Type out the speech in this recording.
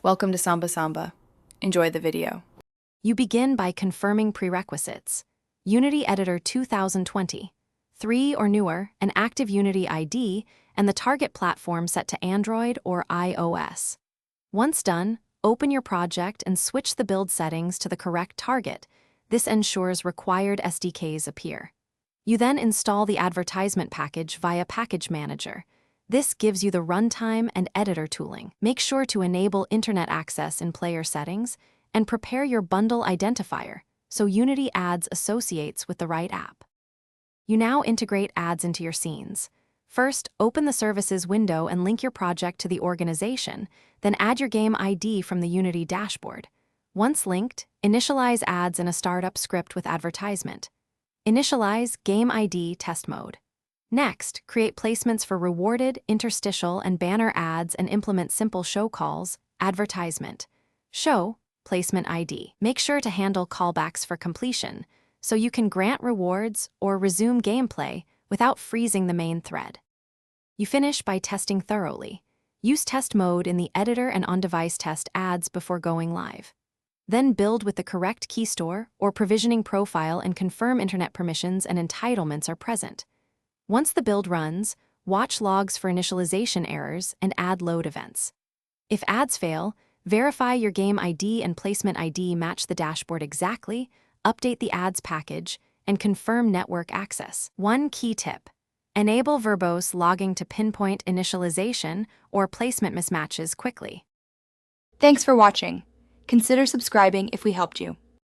Welcome to Samba Samba. Enjoy the video. You begin by confirming prerequisites. Unity Editor 2020, 3 or newer, an active Unity ID, and the target platform set to Android or iOS. Once done, open your project and switch the build settings to the correct target. This ensures required SDKs appear. You then install the advertisement package via Package Manager. This gives you the runtime and editor tooling. Make sure to enable internet access in player settings and prepare your bundle identifier so Unity Ads associates with the right app. You now integrate ads into your scenes. First, open the Services window and link your project to the organization, then add your game ID from the Unity dashboard. Once linked, initialize ads in a startup script with advertisement. Initialize Game ID Test Mode. Next, create placements for rewarded, interstitial, and banner ads and implement simple show calls, advertisement. Show, placement ID. Make sure to handle callbacks for completion, so you can grant rewards or resume gameplay without freezing the main thread. You finish by testing thoroughly. Use test mode in the editor and on-device test ads before going live. Then build with the correct key store or provisioning profile and confirm internet permissions and entitlements are present. Once the build runs, watch logs for initialization errors and add load events. If ads fail, verify your game ID and placement ID match the dashboard exactly, update the ads package, and confirm network access. One key tip: enable verbose logging to pinpoint initialization or placement mismatches quickly. Thanks for watching. Consider subscribing if we helped you.